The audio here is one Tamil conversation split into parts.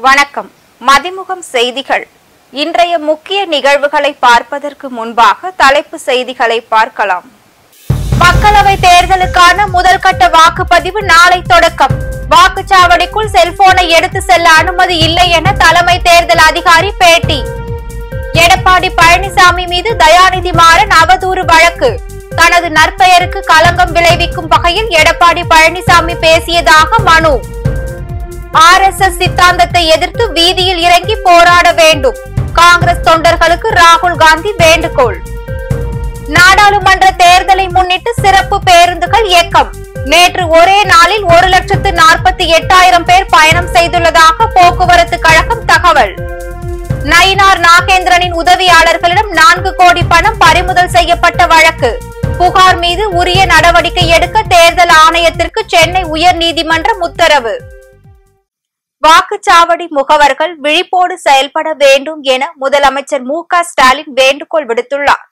வணக்கம். மதிமுகம் செய்திகள். இன்றைய முக்கிய நிகழ்வுகளை பார்ப்பதற்கு முன்பாக தலைப்பு செய்திகளை பார்க்கலாம். மக்களவை தேர்தலுக்கான முதல் கட்ட வாக்குப்பதிவு நாளை தொடக்கம். வாக்குச்சாவடிக்குள் செல்போனை எடுத்து செல்ல அனுமதி இல்லை என தலைமை தேர்தல் அதிகாரி பேட்டி. எடப்பாடி பழனிசாமி மீது தயாநிதி மாறன் அவதூறு வழக்கு. தனது நற்பெயருக்கு களங்கம் விளைவிக்கும் வகையில் எடப்பாடி பழனிசாமி பேசியதாக மனு. RSS சித்தாந்தத்தை எதிர்த்து வீதியில் இறங்கி போராட வேண்டும். காங்கிரஸ் தொண்டர்களுக்கு ராகுல் காந்தி வேண்டுகோள். நாடாளுமன்ற தேர்தலை முன்னிட்டு சிறப்பு பேருந்துகள் இயக்கம். நேற்று ஒரே நாளில் 1,48,000 பேர் பயணம் செய்துள்ளதாக போக்குவரத்து கழகம் தகவல். நயினார் நாகேந்திரனின் உதவியாளர்களிடம் 4 கோடி பணம் பறிமுதல் செய்யப்பட்ட வழக்கு. புகார் மீது உரிய நடவடிக்கை எடுக்க தேர்தல் ஆணையத்திற்கு சென்னை உயர்நீதிமன்றம் உத்தரவு. வாக்குச்சாவடி முகவர்கள் விழிப்போடு செயல்பட வேண்டும் என முதலமைச்சர் மு.க. ஸ்டாலின் வேண்டுகோள் விடுத்துள்ளார்.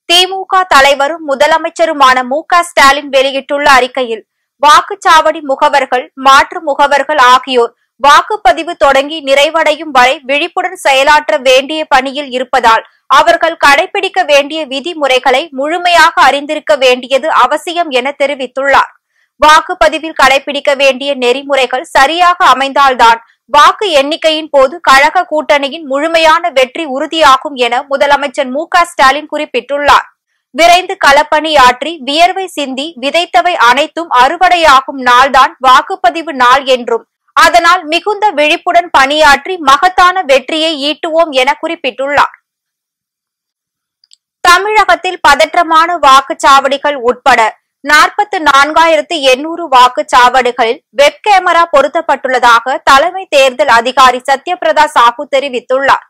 திமுக தலைவரும் முதலமைச்சருமான மு.க. ஸ்டாலின் வெளியிட்டுள்ள அறிக்கையில், வாக்குச்சாவடி முகவர்கள், மாற்று முகவர்கள் ஆகியோர் வாக்குப்பதிவு தொடங்கி நிறைவடையும் வரை விழிப்புடன் செயலாற்ற வேண்டிய பணியில் இருப்பதால் அவர்கள் கடைபிடிக்க வேண்டிய விதிமுறைகளை முழுமையாக அறிந்திருக்க வேண்டியது அவசியம் என தெரிவித்துள்ளார். வாக்குப்பதிவில் கடைபிடிக்க வேண்டிய நெறிமுறைகள் சரியாக அமைந்தால்தான் வாக்கு எண்ணிக்கையின் போது கழக கூட்டணியின் முழுமையான வெற்றி உறுதியாகும் என முதலமைச்சர் மு.க. ஸ்டாலின் குறிப்பிட்டுள்ளார். விரைந்து களப்பணியாற்றி வியர்வை சிந்தி விதைத்தவை அனைத்தும் அறுவடையாகும் நாள்தான் வாக்குப்பதிவு நாள் என்றும், அதனால் மிகுந்த விழிப்புடன் பணியாற்றி மகத்தான வெற்றியை ஈட்டுவோம் என குறிப்பிட்டுள்ளார். தமிழகத்தில் பதற்றமான வாக்குச்சாவடிகள் உட்பட 44,800 வாக்குச்சாவடிகளில் வெப் கேமரா பொருத்தப்பட்டுள்ளதாக தலைமை தேர்தல் அதிகாரி சத்யபிரதா சாஹூ தெரிவித்துள்ளார்.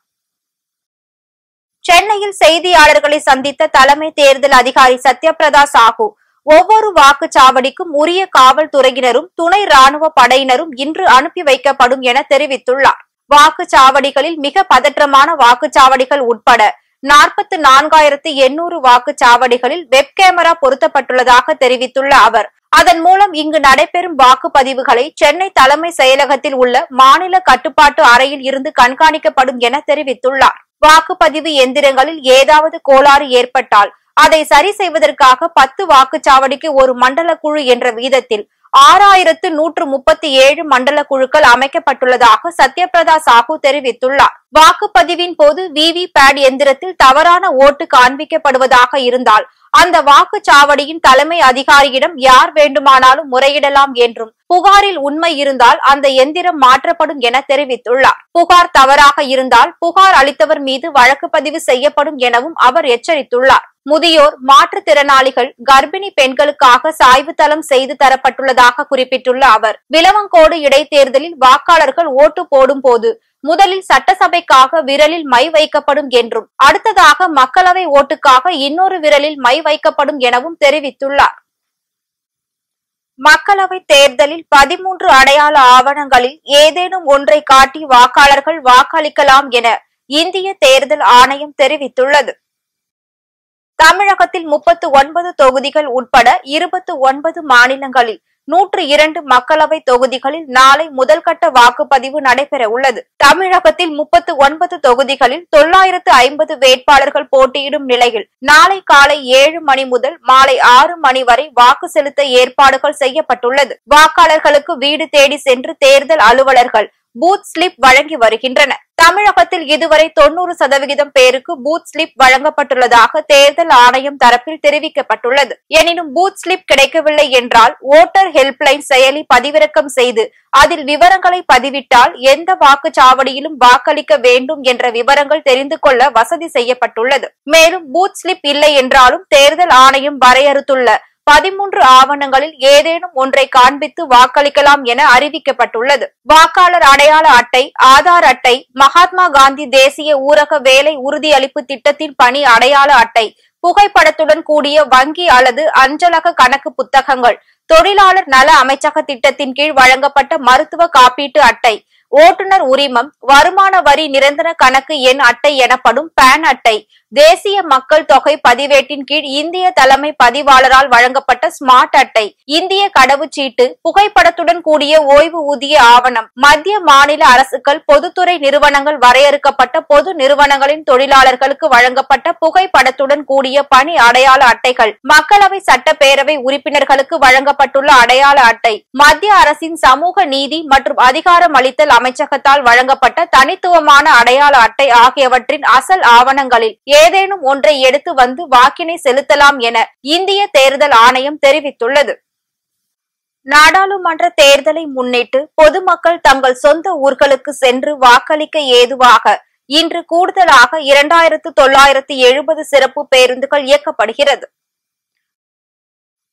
சென்னையில் செய்தியாளர்களை சந்தித்த தலைமை தேர்தல் அதிகாரி சத்யபிரதா சாஹூ, ஒவ்வொரு வாக்குச்சாவடிக்கும் உரிய காவல்துறையினரும் துணை ராணுவ படையினரும் இன்று அனுப்பி வைக்கப்படும் என தெரிவித்துள்ளார். வாக்குச்சாவடிகளில் மிக பதற்றமான வாக்குச்சாவடிகள் உட்பட 44,800 வாக்குச்சாவடிகளில் வெப் கேமரா பொருத்தப்பட்டுள்ளதாக தெரிவித்துள்ள அவர், அதன் மூலம் இங்கு நடைபெறும் வாக்குப்பதிவுகளை சென்னை தலைமை செயலகத்தில் உள்ள மாநில கட்டுப்பாட்டு அறையில் இருந்து கண்காணிக்கப்படும் என தெரிவித்துள்ளார். வாக்குப்பதிவு எந்திரங்களில் ஏதாவது கோளாறு ஏற்பட்டால் அதை சரி செய்வதற்காக 10 வாக்குச்சாவடிக்கு ஒரு மண்டல குழு என்ற வீதத்தில் 6,137 மண்டல குழுக்கள் அமைக்கப்பட்டுள்ளதாக சத்யபிரதா சாஹூ தெரிவித்துள்ளார். வாக்குப்பதிவின் போது VVPAT எந்திரத்தில் தவறான ஓட்டு காண்பிக்கப்படுவதாக இருந்தால் அந்த வாக்குச்சாவடியின் தலைமை அதிகாரியிடம் யார் வேண்டுமானாலும் முறையிடலாம் என்றும், புகாரில் உண்மை இருந்தால் அந்த எந்திரம் மாற்றப்படும் என தெரிவித்துள்ளார். புகார் தவறாக இருந்தால் புகார் அளித்தவர் மீது வழக்கு பதிவு செய்யப்படும் எனவும் அவர் எச்சரித்துள்ளார். முதியோர், மாற்றுத்திறனாளிகள், கர்ப்பிணி பெண்களுக்காக சாய்வு தளம் செய்து தரப்பட்டுள்ளதாக குறிப்பிட்டுள்ள அவர், விளவங்கோடு இடைத்தேர்தலில் வாக்காளர்கள் ஓட்டு போடும் போது முதலில் சட்டசபைக்காக விரலில் மை வைக்கப்படும் என்றும், அடுத்ததாக மக்களவை ஓட்டுக்காக இன்னொரு விரலில் மை வைக்கப்படும் எனவும் தெரிவித்துள்ளார். மக்களவை தேர்தலில் 13 அடையாள ஆவணங்களில் ஏதேனும் ஒன்றை காட்டி வாக்காளர்கள் வாக்களிக்கலாம் என இந்திய தேர்தல் ஆணையம் தெரிவித்துள்ளது. தமிழகத்தில் 39 தொகுதிகள் உட்பட 29 மாநிலங்களில் 102 மக்களவை தொகுதிகளில் நாளை முதல்கட்ட வாக்குப்பதிவு நடைபெற உள்ளது. தமிழகத்தில் 39 தொகுதிகளில் 950 வேட்பாளர்கள் போட்டியிடும் நிலையில் நாளை காலை 7 மணி முதல் மாலை 6 மணி வரை வாக்கு செலுத்த ஏற்பாடுகள் செய்யப்பட்டுள்ளது. வாக்காளர்களுக்கு வீடு தேடி சென்று தேர்தல் அலுவலர்கள் பூத் ஸ்லிப் வழங்கி வருகின்றனர். தமிழகத்தில் இதுவரை 90% பேருக்கு பூத் ஸ்லிப் வழங்கப்பட்டுள்ளதாக தேர்தல் ஆணையம் தரப்பில் தெரிவிக்கப்பட்டுள்ளது. எனினும் பூத் ஸ்லிப் கிடைக்கவில்லை என்றால் ஓட்டர் ஹெல்ப்லைன் செயலி பதிவிறக்கம் செய்து அதில் விவரங்களை பதிவிட்டால் எந்த வாக்குச்சாவடியிலும் வாக்களிக்க வேண்டும் என்ற விவரங்கள் தெரிந்து கொள்ள வசதி செய்யப்பட்டுள்ளது. மேலும் பூத் ஸ்லிப் இல்லை என்றாலும் தேர்தல் ஆணையம் வரையறுத்துள்ள 13 ஆவணங்களில் ஏதேனும் ஒன்றை காண்பித்து வாக்களிக்கலாம் என அறிவிக்கப்பட்டுள்ளது. வாக்காளர் அடையாள அட்டை, ஆதார் அட்டை, மகாத்மா காந்தி தேசிய ஊரக வேலை உறுதியளிப்பு திட்டத்தின் பணி அடையாள அட்டை, புகைப்படத்துடன் கூடிய வங்கி அல்லது அஞ்சலக கணக்கு புத்தகங்கள், தொழிலாளர் நல அமைச்சக திட்டத்தின் கீழ் வழங்கப்பட்ட மருத்துவ காப்பீட்டு அட்டை, ஓட்டுநர் உரிமம், வருமான வரி நிரந்தர கணக்கு எண் அட்டை எனப்படும் பான் அட்டை, தேசிய மக்கள் தொகை பதிவேட்டின் கீழ் இந்திய தலைமை பதிவாளரால் வழங்கப்பட்ட ஸ்மார்ட் அட்டை, இந்திய கடவுச்சீட்டு, புகைப்படத்துடன் கூடிய ஓய்வு ஊதிய ஆவணம், மத்திய மாநில அரசுகள், பொதுத்துறை நிறுவனங்கள், வரையறுக்கப்பட்ட பொது நிறுவனங்களின் தொழிலாளர்களுக்கு வழங்கப்பட்ட புகைப்படத்துடன் கூடிய பணி அடையாள அட்டைகள், மக்களவை சட்டப்பேரவை உறுப்பினர்களுக்கு வழங்கப்பட்டுள்ள அடையாள அட்டை, மத்திய அரசின் சமூக நீதி மற்றும் அதிகாரமளித்தல் அமைச்சகத்தால் வழங்கப்பட்ட தனித்துவமான அடையாள அட்டை ஆகியவற்றின் அசல் ஆவணங்களில் ஏதேனும் ஒன்றை எடுத்து வந்து வாக்கினை செலுத்தலாம் என இந்திய தேர்தல் ஆணையம் தெரிவித்துள்ளது. நாடாளுமன்ற தேர்தலை முன்னிட்டு பொதுமக்கள் தங்கள் சொந்த ஊர்களுக்கு சென்று வாக்களிக்க ஏதுவாக இன்று கூடுதலாக 2970 சிறப்பு பேருந்துகள் இயக்கப்படுகிறது.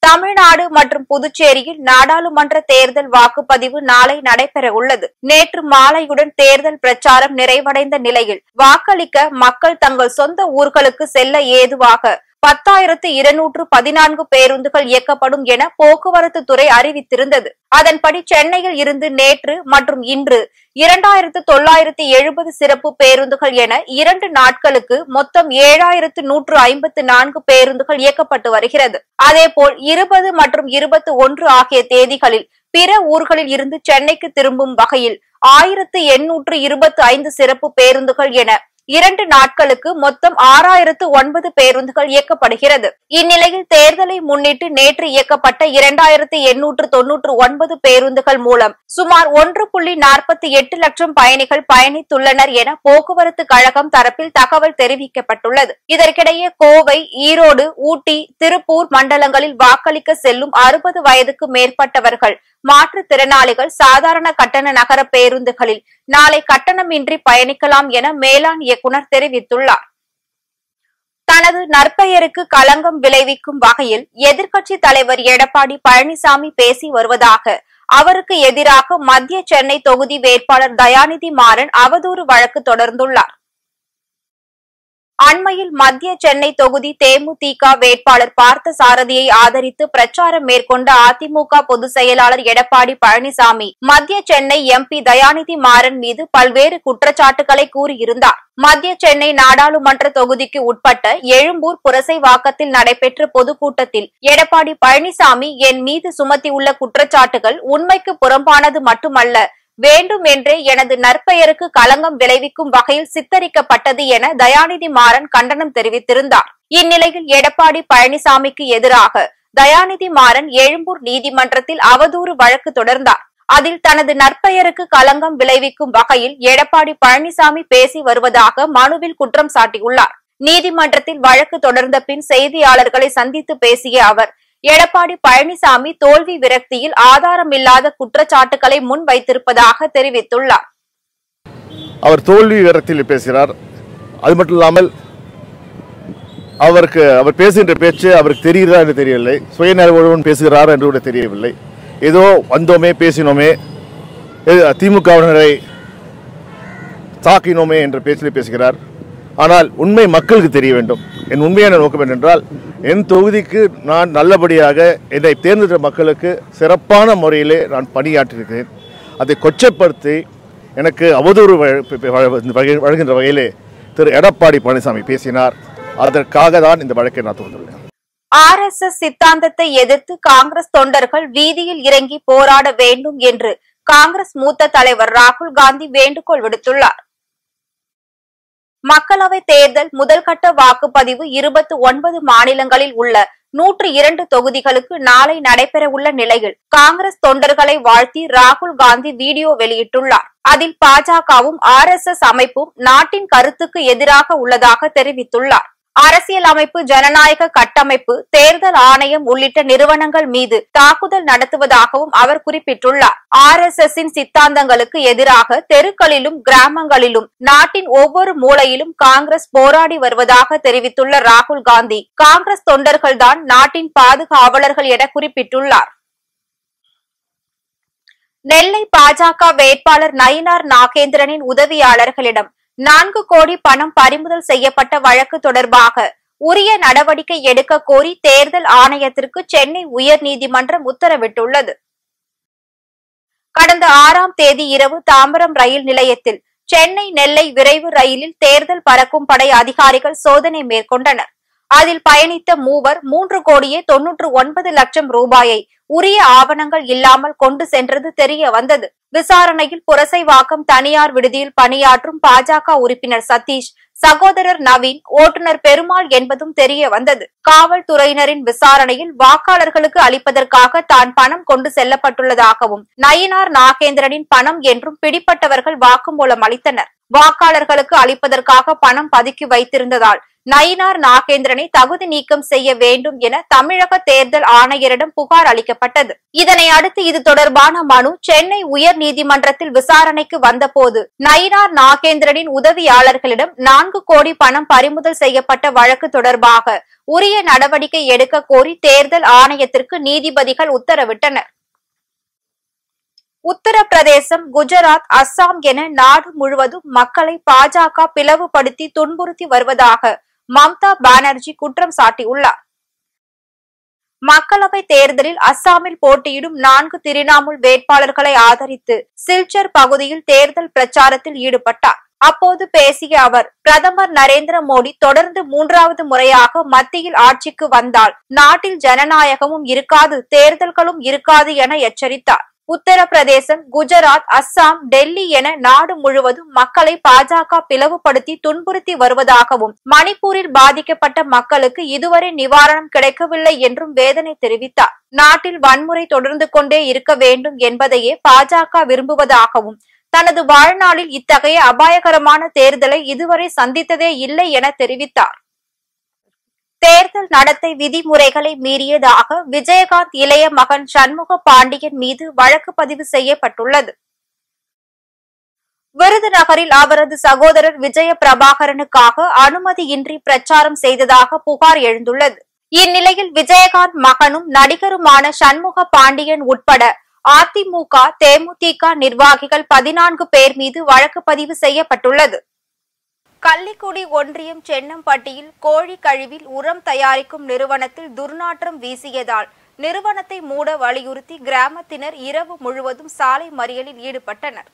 தமிழ்நாடு மற்றும் புதுச்சேரியில் நாடாளுமன்ற தேர்தல் வாக்குப்பதிவு நாளை நடைபெற உள்ளது. நேற்று மாலையுடன் தேர்தல் பிரச்சாரம் நிறைவடைந்த நிலையில் வாக்களிக்க மக்கள் தங்கள் சொந்த ஊர்களுக்கு செல்ல ஏதுவாக 10,214 பேருந்துகள் இயக்கப்படும் என போக்குவரத்து துறை அறிவித்திருந்தது. அதன்படி சென்னையில் இருந்து நேற்று மற்றும் இன்று 2970 சிறப்பு பேருந்துகள் என 2 நாட்களுக்கு மொத்தம் 7,154 பேருந்துகள் இயக்கப்பட்டு வருகிறது. அதேபோல் 20 மற்றும் 21 ஆகிய தேதிகளில் பிற ஊர்களில் இருந்து சென்னைக்கு திரும்பும் வகையில் 1,825 சிறப்பு பேருந்துகள் என 2 நாட்களுக்கு மொத்தம் 6,009 பேருந்துகள் இயக்கப்படுகிறது. இந்நிலையில் தேர்தலை முன்னிட்டு நேற்று இயக்கப்பட்ட 2,899 பேருந்துகள் மூலம் சுமார் 1.48 லட்சம் பயணிகள் பயணித்துள்ளனர் என போக்குவரத்து கழகம் தரப்பில் தகவல் தெரிவிக்கப்பட்டுள்ளது. இதற்கிடையே கோவை, ஈரோடு, ஊட்டி, திருப்பூர் மண்டலங்களில் வாக்களிக்க செல்லும் 60 வயதுக்கு மேற்பட்டவர்கள், மாற்றுத்திறனாளிகள் சாதாரண கட்டண நகர பேருந்துகளில் நாளை கட்டணமின்றி பயணிக்கலாம் என மேலாண் இயக்குநர் தெரிவித்துள்ளார். தனது நற்பெயருக்கு களங்கம் விளைவிக்கும் வகையில் எதிர்க்கட்சி தலைவர் எடப்பாடி பழனிசாமி பேசி வருவதாக அவருக்கு எதிராக மத்திய சென்னை தொகுதி வேட்பாளர் தயாநிதி மாறன் அவதூறு வழக்கு தொடர்ந்துள்ளார். அண்மையில் மத்திய சென்னை தொகுதி தேமுதிக வேட்பாளர் பார்த்த சாரதியை ஆதரித்து பிரச்சாரம் மேற்கொண்ட அதிமுக பொதுச் செயலாளர் எடப்பாடி பழனிசாமி மத்திய சென்னை எம்பி தயாநிதி மாறன் மீது பல்வேறு குற்றச்சாட்டுகளை கூறியிருந்தார். மத்திய சென்னை நாடாளுமன்ற தொகுதிக்கு உட்பட்ட எழும்பூர் புரசைவாக்கத்தில் நடைபெற்ற பொதுக்கூட்டத்தில் எடப்பாடி பழனிசாமி என் மீது சுமத்தியுள்ள குற்றச்சாட்டுகள் உண்மைக்கு புறம்பானது மட்டுமல்ல, வேண்டும் என்றே எனது நற்பெயருக்கு களங்கம் விளைவிக்கும் வகையில் சித்தரிக்கப்பட்டது என தயாநிதி மாறன் கண்டனம் தெரிவித்திருந்தார். இந்நிலையில் எடப்பாடி பழனிசாமிக்கு எதிராக தயாநிதி மாறன் எழும்பூர் நீதிமன்றத்தில் அவதூறு வழக்கு தொடர்ந்தார். அதில் தனது நற்பெயருக்கு களங்கம் விளைவிக்கும் வகையில் எடப்பாடி பழனிசாமி பேசி வருவதாக மனுவில் குற்றம் சாட்டியுள்ளார். நீதிமன்றத்தில் வழக்கு தொடர்ந்த பின் செய்தியாளர்களை சந்தித்து பேசிய அவர், எடப்பாடி பழனிசாமி தோல்வி விரக்தியில் ஆதாரமில்லாத குற்றச்சாட்டுகளை முன் வைத்திருப்பதாக தெரிவித்துள்ளார். அவர் தோல்வி விரக்தியில் பேசுகிறார். அது மட்டும் இல்லாமல் அவர் பேசுகின்ற பேச்சு அவருக்கு தெரிகிறதா என்று தெரியவில்லை, சுயநலவுடன் பேசுகிறார் என்று கூட தெரியவில்லை. ஏதோ வந்தோமே பேசினோமே, திமுகவினரை தாக்கினோமே என்ற பேச்சில் பேசுகிறார். ஆனால் உண்மை மக்களுக்கு தெரிய வேண்டும். என் உண்மையான நோக்கம் என்னென்றால், என் தொகுதிக்கு நான் நல்லபடியாக என்னை தேர்ந்தெடுத்த மக்களுக்கு சிறப்பான முறையிலே நான் பணியாற்றியிருக்கிறேன். அதை கொச்சைப்படுத்தி எனக்கு அவதூறு வழங்குகின்ற வகையிலே திரு எடப்பாடி பழனிசாமி பேசினார். அதற்காக தான் இந்த வழக்கை நான் தொடர்ந்துள்ளேன். RSS சித்தாந்தத்தை எதிர்த்து காங்கிரஸ் தொண்டர்கள் வீதியில் இறங்கி போராட வேண்டும் என்று காங்கிரஸ் மூத்த தலைவர் ராகுல் காந்தி வேண்டுகோள் விடுத்துள்ளார். மக்களவை தேர்தல் முதல்கட்ட வாக்குப்பதிவு 29 மாநிலங்களில் உள்ள 102 தொகுதிகளுக்கு நாளை நடைபெற உள்ள நிலையில் காங்கிரஸ் தொண்டர்களை வாழ்த்தி ராகுல் காந்தி வீடியோ வெளியிட்டுள்ளார். அதில் பாஜகவும் RSS அமைப்பும் நாட்டின் கருத்துக்கு எதிராக உள்ளதாக தெரிவித்துள்ளார். அரசியல் அமைப்பு, ஜனநாயக கட்டமைப்பு, தேர்தல் ஆணையம் உள்ளிட்ட நிறுவனங்கள் மீது தாக்குதல் நடத்துவதாகவும் அவர் குறிப்பிட்டுள்ளார். RSS-இன் சித்தாந்தங்களுக்கு எதிராக தெருக்களிலும் கிராமங்களிலும் நாட்டின் ஒவ்வொரு மூலையிலும் காங்கிரஸ் போராடி வருவதாக தெரிவித்துள்ள ராகுல் காந்தி, காங்கிரஸ் தொண்டர்கள்தான் நாட்டின் பாதுகாவலர்கள் என குறிப்பிட்டுள்ளார். நெல்லை பாஜக வேட்பாளர் நயினார் நாகேந்திரனின் உதவியாளர்களிடம் 4 கோடி பணம் பறிமுதல் செய்யப்பட்ட வழக்கு தொடர்பாக உரிய நடவடிக்கை எடுக்க கோரி தேர்தல் ஆணையத்திற்கு சென்னை உயர்நீதிமன்றம் உத்தரவிட்டுள்ளது. கடந்த 6ஆம் தேதி இரவு தாம்பரம் ரயில் நிலையத்தில் சென்னை நெல்லை விரைவு ரயிலில் தேர்தல் பறக்கும் படை அதிகாரிகள் சோதனை மேற்கொண்டனர். அதில் பயணித்த மூவர் 3,99,00,000 ரூபாயை உரிய ஆவணங்கள் இல்லாமல் கொண்டு சென்றது தெரிய வந்தது. விசாரணையில் புரசைவாக்கம் தனியார் விடுதியில் பணியாற்றும் பாஜக உறுப்பினர் சதீஷ், சகோதரர் நவீன், ஓட்டுநர் பெருமாள் என்பதும் தெரிய வந்தது. காவல்துறையினரின் விசாரணையில் வாக்காளர்களுக்கு அளிப்பதற்காக தான் பணம் கொண்டு செல்லப்பட்டுள்ளதாகவும் நயினார் நாகேந்திரனின் பணம் என்றும் பிடிப்பட்டவர்கள் வாக்குமூலம் அளித்தனர். வாக்காளர்களுக்கு அளிப்பதற்காக பணம் பதுக்கி வைத்திருந்ததால் நயினார் நாகேந்திரனை தகுதி நீக்கம் செய்ய வேண்டும் என தமிழக தேர்தல் ஆணையரிடம் புகார் அளிக்கப்பட்டது. இதனை அடுத்து இது தொடர்பான மனு சென்னை உயர் நீதிமன்றத்தில் விசாரணைக்கு வந்தபோது நயினார் நாகேந்திரனின் உதவியாளர்களிடம் 4 கோடி பணம் பறிமுதல் செய்யப்பட்ட வழக்கு தொடர்பாக உரிய நடவடிக்கை எடுக்க கோரி தேர்தல் ஆணையத்திற்கு நீதிபதிகள் உத்தரவிட்டனர். உத்தரப்பிரதேசம், குஜராத், அஸ்ஸாம் என நாடு முழுவதும் மக்களை பாஜக பிளவுபடுத்தி துன்புறுத்தி வருவதாக மம்தா பானர்ஜி குற்றம் சாட்டியுள்ளார். மக்களவை தேர்தலில் அஸ்ஸாமில் போட்டியிடும் 4 திரிணாமுல் வேட்பாளர்களை ஆதரித்து சில்சர் பகுதியில் தேர்தல் பிரச்சாரத்தில் ஈடுபட்டார். அப்போது பேசிய அவர், பிரதமர் நரேந்திர மோடி தொடர்ந்து 3வது முறையாக மத்தியில் ஆட்சிக்கு வந்தால் நாட்டில் ஜனநாயகமும் இருக்காது, தேர்தல்களும் இருக்காது என எச்சரித்தார். உத்தரப்பிரதேசம், குஜராத், அஸ்ஸாம், டெல்லி என நாடு முழுவதும் மக்களை பாஜக பிளவுபடுத்தி துன்புறுத்தி வருவதாகவும் மணிப்பூரில் பாதிக்கப்பட்ட மக்களுக்கு இதுவரை நிவாரணம் கிடைக்கவில்லை என்றும் வேதனை தெரிவித்தார். நாட்டில் வன்முறை தொடர்ந்து கொண்டே இருக்க வேண்டும் என்பதையே பாஜக விரும்புவதாகவும் தனது வாழ்நாளில் இத்தகைய அபாயகரமான தேர்தலை இதுவரை சந்தித்ததே இல்லை என தெரிவித்தார். தேர்தல் நடத்தை விதிமுறைகளை மீறியதாக விஜயகாந்த் இளைய மகன் சண்முக பாண்டியன் மீது வழக்கு பதிவு செய்யப்பட்டுள்ளது. விருதுநகரில் அவரது சகோதரர் விஜய பிரபாகரனுக்காக அனுமதியின்றி பிரச்சாரம் செய்ததாக புகார் எழுந்துள்ளது. இந்நிலையில் விஜயகாந்த் மகனும் நடிகருமான சண்முக பாண்டியன் உட்பட அதிமுக, தேமுதிக நிர்வாகிகள் 14 பேர் மீது வழக்கு பதிவு செய்யப்பட்டுள்ளது. கள்ளிக்குடி ஒன்றியம் சென்னம்பட்டியில் கோழி கழிவில் உரம் தயாரிக்கும் நிறுவனத்தில் துர்நாற்றம் வீசியதால் நிறுவனத்தை மூட வலியுறுத்தி கிராமத்தினர் இரவு முழுவதும் சாலை மறியலில் ஈடுபட்டனர்.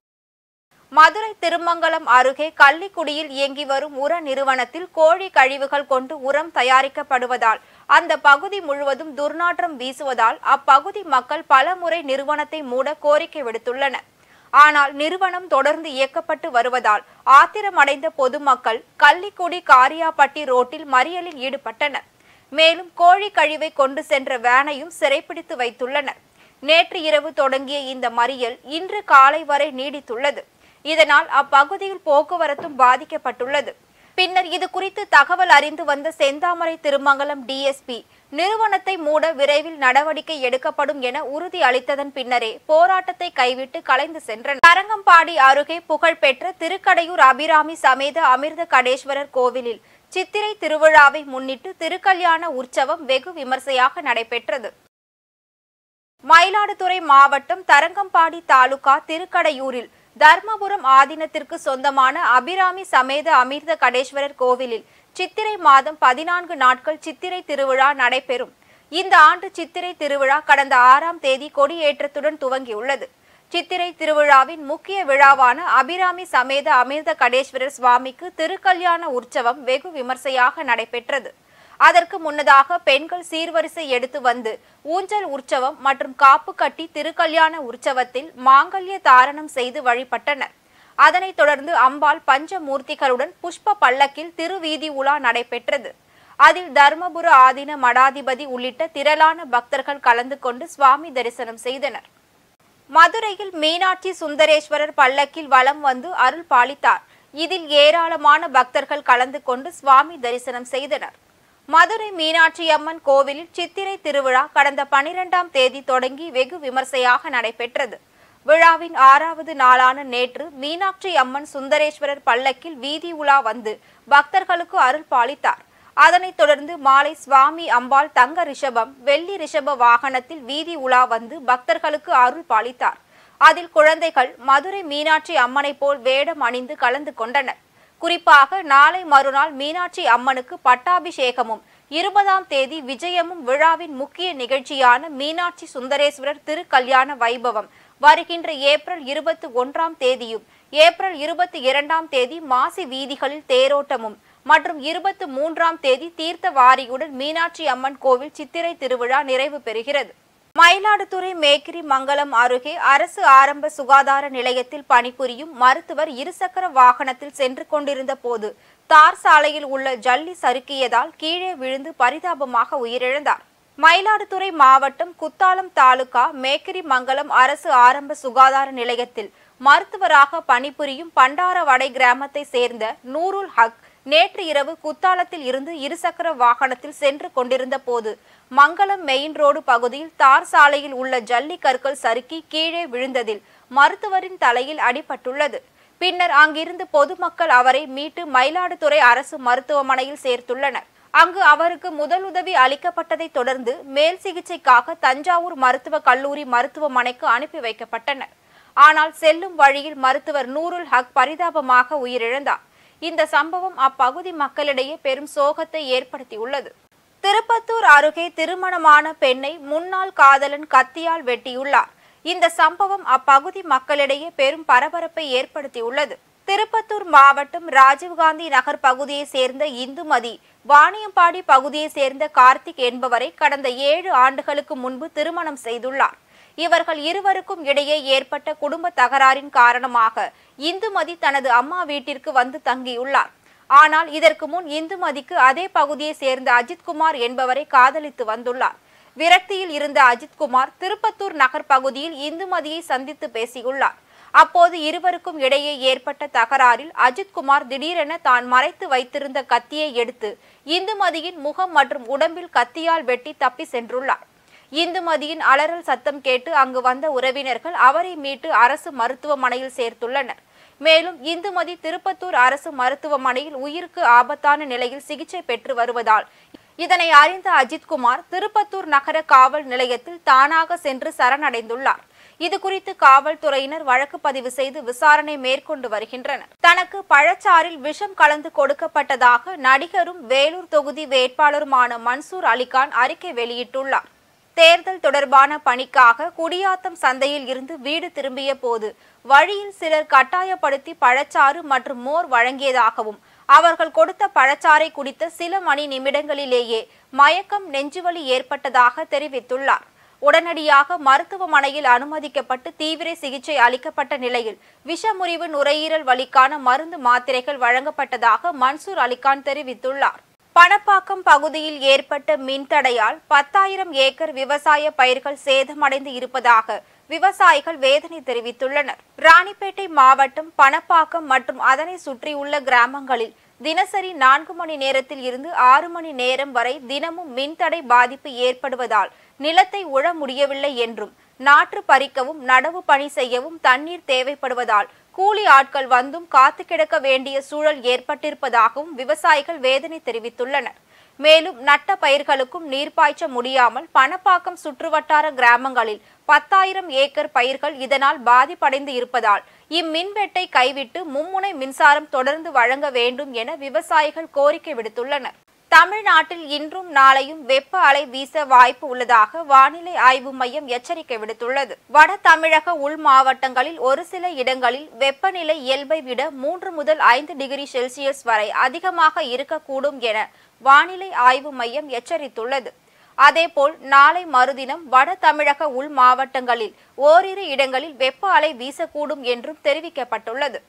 மதுரை திருமங்கலம் அருகே கள்ளிக்குடியில் இயங்கி வரும் உர நிறுவனத்தில் கோழி கழிவுகள் கொண்டு உரம் தயாரிக்கப்படுவதால் அந்த பகுதி முழுவதும் துர்நாற்றம் வீசுவதால் அப்பகுதி மக்கள் பலமுறை நிறுவனத்தை மூட கோரிக்கை விடுத்துள்ளனர். ஆனால் நிறுவனம் தொடர்ந்து இயக்கப்பட்டு வருவதால் ஆத்திரமடைந்த பொதுமக்கள் கள்ளிக்குடி காரியாப்பட்டி ரோட்டில் மறியலில் ஈடுபட்டனர். மேலும் கோழி கழிவை கொண்டு சென்ற வேனையும் சிறைப்பிடித்து வைத்துள்ளனர். நேற்று இரவு தொடங்கிய இந்த மறியல் இன்று காலை வரை நீடித்துள்ளது. இதனால் அப்பகுதியில் போக்குவரத்தும் பாதிக்கப்பட்டுள்ளது. பின்னர் இது குறித்து தகவல் அறிந்து வந்த செந்தாமரை திருமங்கலம் டிஎஸ்பி நிறுவனத்தை மூட விரைவில் நடவடிக்கை எடுக்கப்படும் என உறுதி அளித்ததன் பின்னரே போராட்டத்தை கைவிட்டு கலைந்து சென்றனர். தரங்கம்பாடி அருகே புகழ்பெற்ற திருக்கடையூர் அபிராமி சமேத அமிர்த கடேஸ்வரர் கோவிலில் சித்திரை திருவிழாவை முன்னிட்டு திருக்கல்யாண உற்சவம் வெகு விமர்சையாக நடைபெற்றது. மயிலாடுதுறை மாவட்டம் தரங்கம்பாடி தாலுகா திருக்கடையூரில் தர்மபுரம் ஆதீனத்திற்கு சொந்தமான அபிராமி சமேத அமிர்த கடேஸ்வரர் கோவிலில் சித்திரை மாதம் 14 நாட்கள் சித்திரை திருவிழா நடைபெறும். இந்த ஆண்டு சித்திரை திருவிழா கடந்த 6ஆம் தேதி கொடியேற்றத்துடன் துவங்கியுள்ளது. சித்திரை திருவிழாவின் முக்கிய விழாவான அபிராமி சமேத அமிர்த கடேஸ்வரர் சுவாமிக்கு திருக்கல்யாண உற்சவம் வெகு விமர்சையாக நடைபெற்றது. அதற்கு முன்னதாக பெண்கள் சீர்வரிசை எடுத்து வந்து ஊஞ்சல் உற்சவம் மற்றும் காப்பு கட்டி திருக்கல்யாண உற்சவத்தில் மாங்கல்ய தாரணம் செய்து வழிபட்டனர். அதனைத் தொடர்ந்து அம்பாள் பஞ்சமூர்த்திகளுடன் புஷ்ப பல்லக்கில் திருவீதி உலா நடைபெற்றது. அதில் தர்மபுர ஆதீன மடாதிபதி உள்ளிட்ட திரளான பக்தர்கள் கலந்து கொண்டு சுவாமி தரிசனம் செய்தனர். மதுரையில் மீனாட்சி சுந்தரேஸ்வரர் பல்லக்கில் வலம் வந்து அருள் பாலித்தார். இதில் ஏராளமான பக்தர்கள் கலந்து கொண்டு சுவாமி தரிசனம் செய்தனர். மதுரை மீனாட்சி அம்மன் கோவிலில் சித்திரை திருவிழா கடந்த 12ஆம் தேதி தொடங்கி வெகு விமர்சையாக நடைபெற்றது. விழாவின் 6வது நாளான நேற்று மீனாட்சி அம்மன் சுந்தரேஸ்வரர் பல்லக்கில் வீதி உலா வந்து பக்தர்களுக்கு அருள் பாலித்தார். அதனைத் தொடர்ந்து மாலை சுவாமி அம்பாள் தங்க ரிஷபம், வெள்ளி ரிஷப வாகனத்தில் வீதி உலா வந்து பக்தர்களுக்கு அருள் பாலித்தார். அதில் குழந்தைகள் மதுரை மீனாட்சி அம்மனை போல் வேடம் அணிந்து கலந்து கொண்டனர். குறிப்பாக நாளை மறுநாள் மீனாட்சி அம்மனுக்கு பட்டாபிஷேகமும் 20ஆம் தேதி விஜயமும் விழாவின் முக்கிய நிகழ்ச்சியான மீனாட்சி சுந்தரேஸ்வரர் திருக்கல்யாண வைபவம் வருகின்ற ஏப்ரல் 21ஆம் தேதியும் ஏப்ரல் 22ஆம் தேதி மாசி வீதிகளில் தேரோட்டமும் மற்றும் 23ஆம் தேதி தீர்த்த வாரியுடன் மீனாட்சி அம்மன் கோவில் சித்திரை திருவிழா நிறைவு பெறுகிறது. மயிலாடுதுறை மேக்கிரி மங்கலம் அருகே அரசு ஆரம்ப சுகாதார நிலையத்தில் பணிபுரியும் மருத்துவர் இருசக்கர வாகனத்தில் சென்று கொண்டிருந்த போது தார் சாலையில் உள்ள ஜல்லி சறுக்கியதால் கீழே விழுந்து பரிதாபமாக உயிரிழந்தார். மயிலாடுதுறை மாவட்டம் குத்தாலம் தாலுகா மேக்கிரி மங்கலம் அரசு ஆரம்ப சுகாதார நிலையத்தில் மருத்துவராக பணிபுரியும் பண்டாரவடை கிராமத்தை சேர்ந்த நூருல் ஹக் நேற்று இரவு குத்தாலத்தில் இருந்து இருசக்கர வாகனத்தில் சென்று கொண்டிருந்த போது மங்கலம் மெயின் ரோடு பகுதியில் தார் சாலையில் உள்ள ஜல்லி கற்கள் சறுக்கி கீழே விழுந்ததில் மருத்துவரின் தலையில் அடிபட்டுள்ளது. பின்னர் அங்கிருந்து பொதுமக்கள் அவரை மீட்டு மயிலாடுதுறை அரசு மருத்துவமனையில் சேர்த்துள்ளனர். அங்கு அவருக்கு முதலுதவி அளிக்கப்பட்டதை தொடர்ந்து மேல் சிகிச்சைக்காக தஞ்சாவூர் மருத்துவக் கல்லூரி மருத்துவமனைக்கு அனுப்பி வைக்கப்பட்டனர். ஆனால் செல்லும் வழியில் மருத்துவர் நூருல் ஹக் பரிதாபமாக உயிரிழந்தார். இந்த சம்பவம் அப்பகுதி மக்களிடையே பெரும் சோகத்தை ஏற்படுத்தியுள்ளது. திருப்பத்தூர் அருகே திருமணமான பெண்ணை முன்னாள் காதலன் கத்தியால் வெட்டியுள்ளார். இந்த சம்பவம் அப்பகுதி மக்களிடையே பெரும் பரபரப்பை ஏற்படுத்தியுள்ளது. திருப்பத்தூர் மாவட்டம் ராஜீவ்காந்தி நகர் பகுதியை சேர்ந்த இந்துமதி, வாணியம்பாடி பகுதியை சேர்ந்த கார்த்திக் என்பவரை கடந்த 7 ஆண்டுகளுக்கு முன்பு திருமணம் செய்துள்ளார். இவர்கள் இருவருக்கும் இடையே ஏற்பட்ட குடும்ப தகராறின் காரணமாக இந்துமதி தனது அம்மா வீட்டிற்கு வந்து தங்கியுள்ளார். ஆனால் இதற்கு முன் இந்துமதிக்கு அதே பகுதியை சேர்ந்த அஜித்குமார் என்பவரை காதலித்து வந்துள்ளார். விரக்தியில் இருந்த அஜித்குமார் திருப்பத்தூர் நகர் பகுதியில் இந்துமதியை சந்தித்து பேசியுள்ளார். அப்போது இருவருக்கும் இடையே ஏற்பட்ட தகராறில் அஜித்குமார் திடீரென தான் மறைத்து வைத்திருந்த கத்தியை எடுத்து இந்துமதியின் முகம் மற்றும் உடம்பில் கத்தியால் வெட்டி தப்பி சென்றுள்ளார். இந்துமதியின் அலறல் சத்தம் கேட்டு அங்கு வந்த உறவினர்கள் அவரை மீட்டு அரசு மருத்துவமனையில் சேர்த்துள்ளனர். மேலும் இந்துமதி திருப்பத்தூர் அரசு மருத்துவமனையில் உயிருக்கு ஆபத்தான நிலையில் சிகிச்சை பெற்று வருவதால் இதனை அறிந்த அஜித்குமார் திருப்பத்தூர் நகர காவல் நிலையத்தில் தானாக சென்று சரணடைந்துள்ளார். இதுகுறித்து காவல்துறையினர் வழக்கு பதிவு செய்து விசாரணை மேற்கொண்டு வருகின்றனர். தனக்கு பழச்சாறில் விஷம் கலந்து கொடுக்கப்பட்டதாக நடிகரும் வேலூர் தொகுதி வேட்பாளருமான மன்சூர் அலிகான் அறிக்கை வெளியிட்டுள்ளார். தேர்தல் தொடர்பான பணிக்காக குடியாத்தம் சந்தையில் இருந்து வீடு திரும்பிய போது வழியில் சிலர் கட்டாயப்படுத்தி பழச்சாறு மற்றும் மோர் வழங்கியதாகவும் அவர்கள் கொடுத்த பழச்சாறை குடித்த சில மணி நிமிடங்களிலேயே மயக்கம், நெஞ்சுவலி ஏற்பட்டதாக தெரிவித்துள்ளார். உடனடியாக மருத்துவமனையில் அனுமதிக்கப்பட்டு தீவிர சிகிச்சை அளிக்கப்பட்ட நிலையில் விஷமுறிவு நுரையீரல் வலிக்கான மருந்து மாத்திரைகள் வழங்கப்பட்டதாக மன்சூர் அலிகான் தெரிவித்துள்ளார். பணப்பாக்கம் பகுதியில் ஏற்பட்ட மின்தடையால் 10,000 ஏக்கர் விவசாய பயிர்கள் சேதமடைந்து இருப்பதாக விவசாயிகள் வேதனை தெரிவித்துள்ளனர். ராணிப்பேட்டை மாவட்டம் பணப்பாக்கம் மற்றும் அதனை சுற்றியுள்ள கிராமங்களில் தினசரி 4 மணி நேரத்தில் இருந்து 6 மணி நேரம் வரை தினமும் மின்தடை பாதிப்பு ஏற்படுவதால் நிலத்தை உழ முடியவில்லை என்றும் நாற்று பறிக்கவும் நடவு பணி செய்யவும் தண்ணீர் தேவைப்படுவதால் கூலி ஆட்கள் வந்தும் காத்து கிடக்க வேண்டிய சூழல் ஏற்பட்டிருப்பதாகவும் விவசாயிகள் வேதனை தெரிவித்துள்ளனர். மேலும் நட்ட பயிர்களுக்கும் நீர் பாய்ச்ச முடியாமல் பணப்பாக்கம் சுற்றுவட்டார கிராமங்களில் 10,000 ஏக்கர் பயிர்கள் இதனால் பாதிப்படைந்து இருப்பதால் இம்மின்வெட்டை கைவிட்டு மும்முனை மின்சாரம் தொடர்ந்து வழங்க வேண்டும் என விவசாயிகள் கோரிக்கை விடுத்துள்ளனர். தமிழ்நாட்டில் இன்றும் நாளையும் வெப்ப அலை வீச வாய்ப்பு உள்ளதாக வானிலை ஆய்வு மையம் எச்சரிக்கை விடுத்துள்ளது. வட தமிழக உள் மாவட்டங்களில் ஒரு சில இடங்களில் வெப்பநிலை இயல்பை விட 3 முதல் 5 டிகிரி செல்சியஸ் வரை அதிகமாக இருக்கக்கூடும் என வானிலை ஆய்வு மையம் எச்சரித்துள்ளது. அதேபோல் நாளை மறுதினம் வட தமிழக உள் மாவட்டங்களில் ஓரிரு இடங்களில் வெப்ப அலை வீசக்கூடும் என்றும் தெரிவிக்கப்பட்டுள்ளது.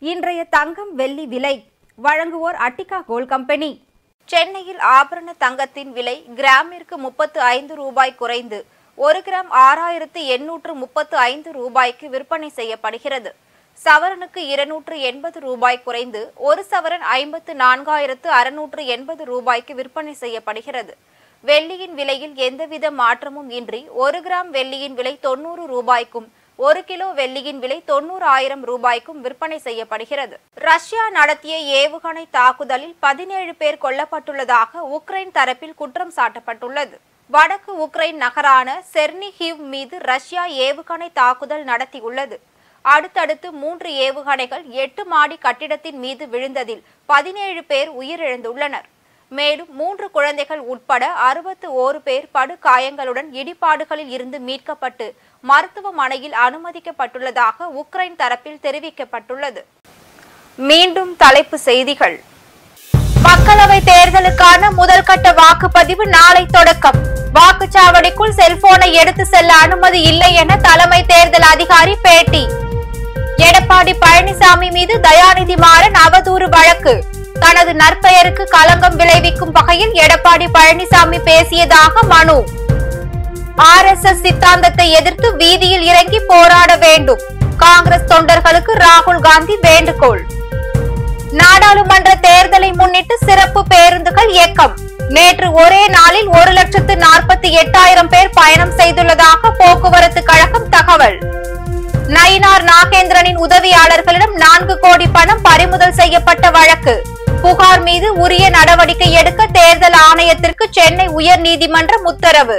இன்றைய தங்கம் வெள்ளி விலை வழங்குவோர் அட்டிகா கோல்ட் கம்பெனி. சென்னையில் ஆபரண தங்கத்தின் விலை கிராமிற்கு 35 ரூபாய் குறைந்து 1 கிராம் 6,835 ரூபாய்க்கு விற்பனை செய்யப்படுகிறது. சவரனுக்கு 280 ரூபாய் குறைந்து 1 சவரன் 54,680 ரூபாய்க்கு விற்பனை செய்யப்படுகிறது. வெள்ளியின் விலையில் எந்தவித மாற்றமும் இன்றி 1 கிராம் வெள்ளியின் விலை 90 ரூபாய்க்கும் 1 கிலோ வெள்ளியின் விலை 90,000 ரூபாய்க்கும் விற்பனை செய்யப்படுகிறது. ரஷ்யா நடத்திய ஏவுகணை தாக்குதலில் 17 பேர் கொல்லப்பட்டுள்ளதாக உக்ரைன் தரப்பில் குற்றம் சாட்டப்பட்டுள்ளது. வடக்கு உக்ரைன் நகரான செர்னிஹிவ் மீது ரஷ்யா ஏவுகணை தாக்குதல் நடத்தியுள்ளது. அடுத்தடுத்து 3 ஏவுகணைகள் 8 மாடி கட்டிடத்தின் மீது விழுந்ததில் 17 பேர் உயிரிழந்துள்ளனர். மேலும் 3 குழந்தைகள் உட்பட 61 பேர் படுகாயங்களுடன் இடிபாடுகளில் இருந்து மீட்கப்பட்டு மருத்துவமனையில் அனுமதிக்கப்பட்டுள்ளதாக உக்ரைன் தரப்பில் தெரிவிக்கப்பட்டுள்ளது. மீண்டும் தலைப்பு செய்திகள். மக்களவை தேர்தலுக்கான முதல் கட்ட வாக்குப்பதிவு நாளை தொடக்கம். வாக்குச்சாவடிக்குள் செல்போனை எடுத்து செல்ல அனுமதி இல்லை என தலைமை தேர்தல் அதிகாரி பேட்டி. எடப்பாடி பழனிசாமி மீது தயாநிதி மாறன் அவதூறு வழக்கு. தனது நற்பெயருக்கு களங்கம் விளைவிக்கும் வகையில் எடப்பாடி பழனிசாமி பேசியதாக மனு. RSS சித்தாந்தத்தை எதிர்த்து வீதியில் இறங்கி போராட வேண்டும். காங்கிரஸ் தொண்டர்களுக்கு ராகுல் காந்தி வேண்டுகோள். நாடாளுமன்ற தேர்தலை முன்னிட்டு சிறப்பு பேருந்துகள் இயக்கம். நேற்று ஒரே நாளில் 1,48,000 பேர் பயணம் செய்துள்ளதாக போக்குவரத்து கழகம் தகவல். நயினார் நாகேந்திரனின் உதவியாளர்களிடம் 4 கோடி பணம் பறிமுதல் செய்யப்பட்ட வழக்கு. புகார் மீது உரிய நடவடிக்கை எடுக்க தேர்தல் ஆணையத்திற்கு சென்னை உயர்நீதிமன்றம் உத்தரவு.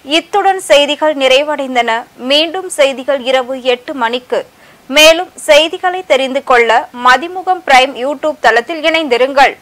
இத்துடன் செய்திகள் நிறைவடைந்தன. மீண்டும் செய்திகள் இரவு 8 மணிக்கு. மேலும் செய்திகளை தெரிந்து கொள்ள மதிமுகம் பிரைம் யூடியூப் தளத்தில் இணைந்திருங்கள்.